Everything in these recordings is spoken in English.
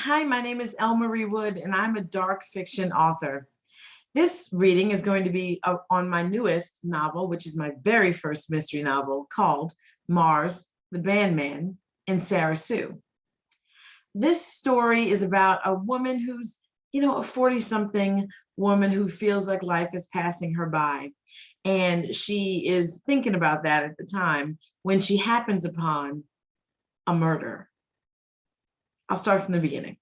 Hi, my name is Elle Marie Wood, and I'm a dark fiction author. This reading is going to be on my newest novel, which is my very first mystery novel called Mars, the Bandman, and Sarah Sue. This story is about a woman who's, a 40-something woman who feels like life is passing her by. And she is thinking about that at the time when she happens upon a murder. I'll start from the beginning.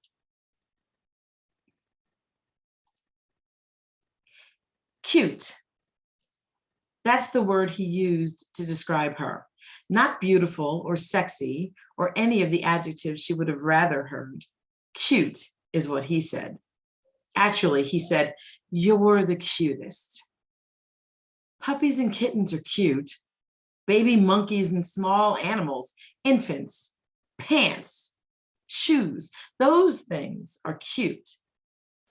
Cute. That's the word he used to describe her. Not beautiful or sexy or any of the adjectives she would have rather heard. Cute is what he said. Actually, he said, "You're the cutest." Puppies and kittens are cute. Baby monkeys and small animals, infants, pants, shoes, those things are cute.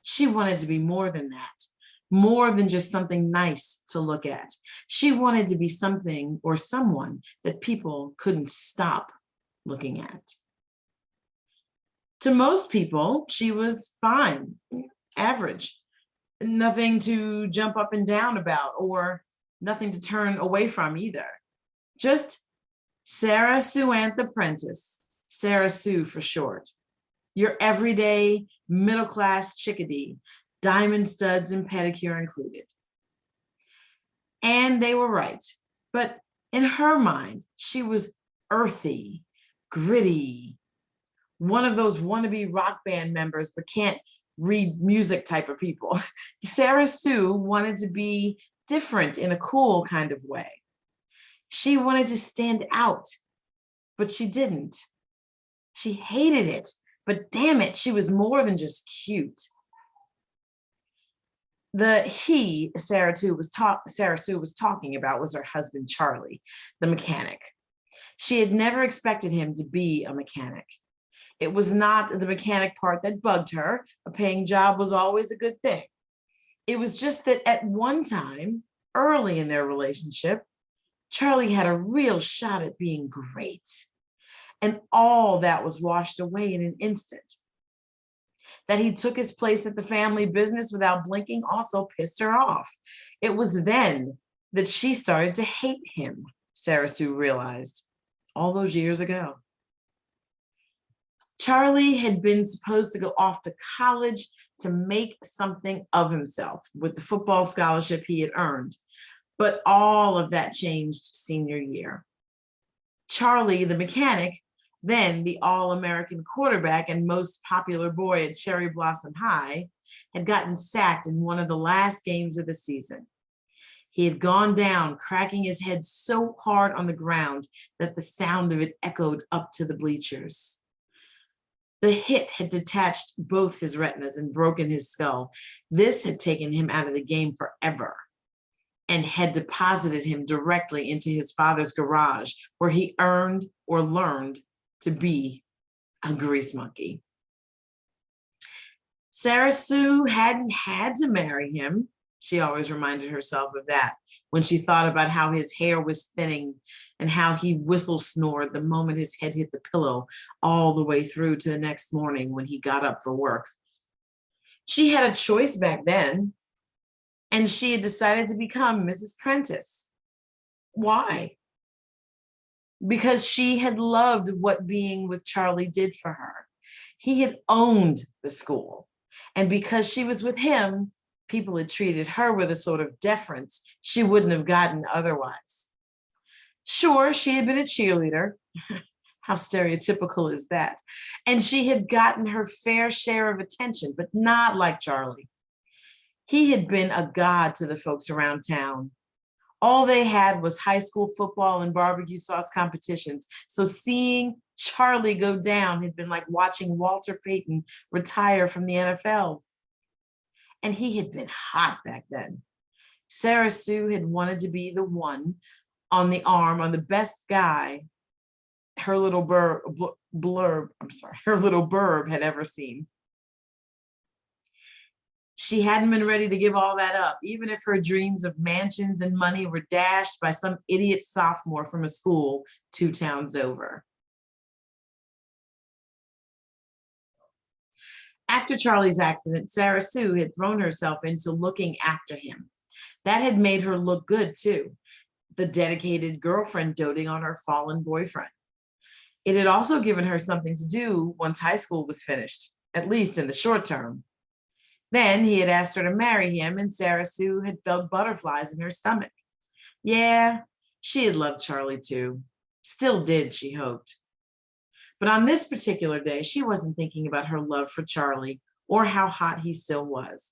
She wanted to be more than that. More than just something nice to look at. She wanted to be something or someone that people couldn't stop looking at. To most people, she was fine, average, nothing to jump up and down about or nothing to turn away from either. Just Sarah Suantha Prentice, Sarah Sue for short. Your everyday middle-class chickadee, diamond studs and pedicure included. And they were right. But in her mind, she was earthy, gritty, one of those wannabe rock band members, but can't read music type of people. Sarah Sue wanted to be different in a cool kind of way. She wanted to stand out, but she didn't. She hated it, but damn it, she was more than just cute. The he Sarah Sue was talking about was her husband, Charlie, the mechanic. She had never expected him to be a mechanic. It was not the mechanic part that bugged her. A paying job was always a good thing. It was just that at one time, early in their relationship, Charlie had a real shot at being great. And all that was washed away in an instant. That he took his place at the family business without blinking also pissed her off. It was then that she started to hate him, Sarah Sue realized, all those years ago. Charlie had been supposed to go off to college to make something of himself with the football scholarship he had earned, but all of that changed senior year. Charlie, the mechanic, then the all-American quarterback and most popular boy at Cherry Blossom High, had gotten sacked in one of the last games of the season. He had gone down, cracking his head so hard on the ground that the sound of it echoed up to the bleachers. The hit had detached both his retinas and broken his skull. This had taken him out of the game forever and had deposited him directly into his father's garage, where he earned or learned to be a grease monkey. Sarah Sue hadn't had to marry him. She always reminded herself of that when she thought about how his hair was thinning and how he whistle snored the moment his head hit the pillow all the way through to the next morning when he got up for work. She had a choice back then, and she had decided to become Mrs. Prentice. Why? Because she had loved what being with Charlie did for her. He had owned the school, and because she was with him, people had treated her with a sort of deference she wouldn't have gotten otherwise. Sure, she had been a cheerleader. How stereotypical is that? And she had gotten her fair share of attention, but not like Charlie. He had been a god to the folks around town. All they had was high school football and barbecue sauce competitions. So seeing Charlie go down had been like watching Walter Payton retire from the NFL. And he had been hot back then. Sarah Sue had wanted to be the one on the arm on the best guy her little burb had ever seen. She hadn't been ready to give all that up, even if her dreams of mansions and money were dashed by some idiot sophomore from a school 2 towns over. After Charlie's accident, Sarah Sue had thrown herself into looking after him. That had made her look good too, the dedicated girlfriend doting on her fallen boyfriend. It had also given her something to do once high school was finished, at least in the short term. Then he had asked her to marry him, and Sarah Sue had felt butterflies in her stomach. Yeah, she had loved Charlie too. Still did, she hoped. But on this particular day, she wasn't thinking about her love for Charlie or how hot he still was.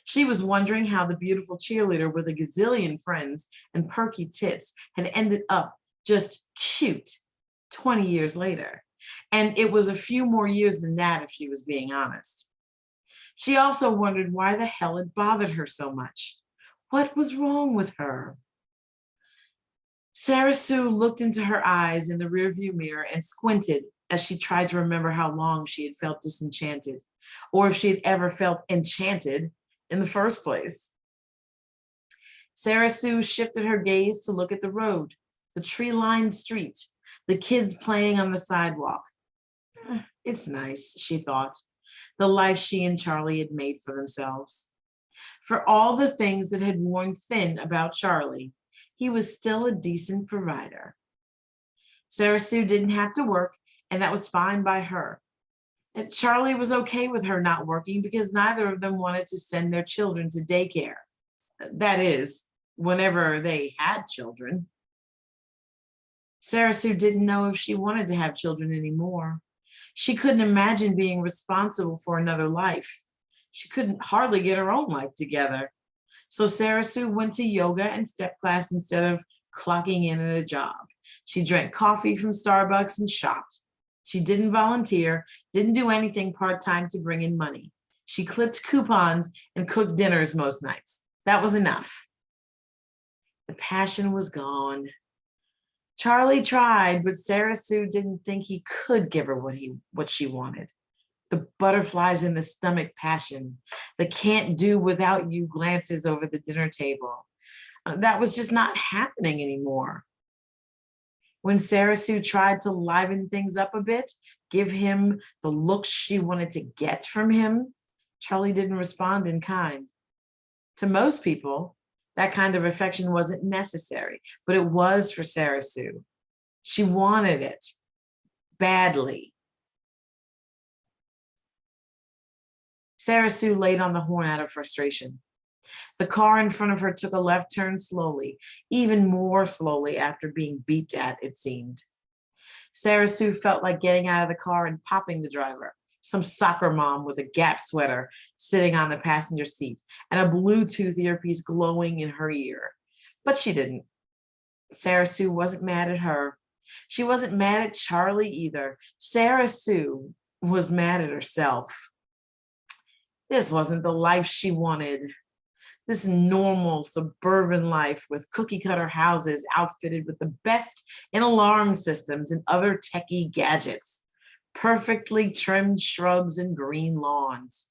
She was wondering how the beautiful cheerleader with a gazillion friends and perky tits had ended up just cute 20 years later. And it was a few more years than that, if she was being honest. She also wondered why the hell it bothered her so much. What was wrong with her? Sarah Sue looked into her eyes in the rearview mirror and squinted as she tried to remember how long she had felt disenchanted, or if she had ever felt enchanted in the first place. Sarah Sue shifted her gaze to look at the road, the tree-lined street, the kids playing on the sidewalk. It's nice, she thought, the life she and Charlie had made for themselves. For all the things that had worn thin about Charlie, he was still a decent provider. Sarah Sue didn't have to work, and that was fine by her. And Charlie was okay with her not working because neither of them wanted to send their children to daycare. That is, whenever they had children. Sarah Sue didn't know if she wanted to have children anymore. She couldn't imagine being responsible for another life. She couldn't hardly get her own life together. So Sarah Sue went to yoga and step class instead of clocking in at a job. She drank coffee from Starbucks and shopped. She didn't volunteer, didn't do anything part-time to bring in money. She clipped coupons and cooked dinners most nights. That was enough. The passion was gone. Charlie tried, but Sarah Sue didn't think he could give her what she wanted. The butterflies in the stomach passion, the can't do without you glances over the dinner table. That was just not happening anymore. When Sarah Sue tried to liven things up a bit, give him the looks she wanted to get from him, Charlie didn't respond in kind. To most people, that kind of affection wasn't necessary, but it was for Sarah Sue. She wanted it badly. Sarah Sue laid on the horn out of frustration. The car in front of her took a left turn slowly, even more slowly after being beeped at, it seemed. Sarah Sue felt like getting out of the car and popping the driver, some soccer mom with a Gap sweater sitting on the passenger seat and a Bluetooth earpiece glowing in her ear. But she didn't. Sarah Sue wasn't mad at her. She wasn't mad at Charlie either. Sarah Sue was mad at herself. This wasn't the life she wanted. This normal suburban life with cookie cutter houses outfitted with the best in alarm systems and other techie gadgets, perfectly trimmed shrubs and green lawns.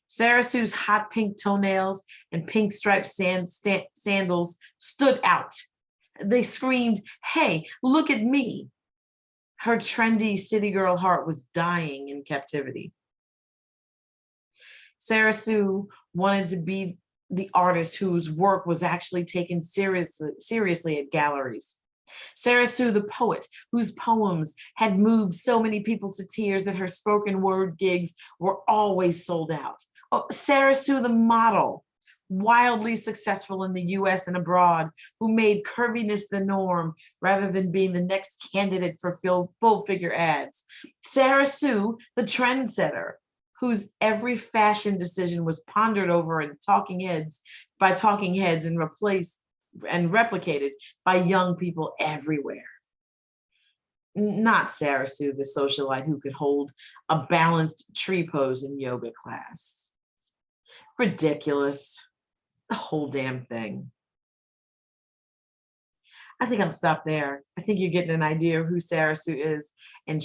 Sarah Sue's hot pink toenails and pink striped sandals stood out. They screamed, "Hey, look at me." Her trendy city girl heart was dying in captivity. Sarah Sue wanted to be the artist whose work was actually taken seriously at galleries. Sarah Sue, the poet whose poems had moved so many people to tears that her spoken word gigs were always sold out. Oh, Sarah Sue, the model, wildly successful in the US and abroad, who made curviness the norm rather than being the next candidate for full figure ads. Sarah Sue, the trendsetter, whose every fashion decision was pondered over and talking heads and replaced and replicated by young people everywhere. Not Sarah Sue, the socialite who could hold a balanced tree pose in yoga class. Ridiculous, the whole damn thing. I think I'll stop there. I think you're getting an idea of who Sarah Sue is, and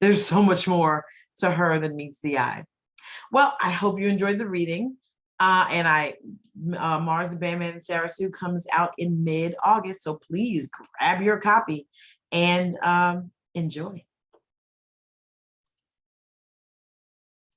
there's so much more to her than meets the eye. Well, I hope you enjoyed the reading. Mars the Bandman and Sarah Sue comes out in mid-August, so please grab your copy and enjoy.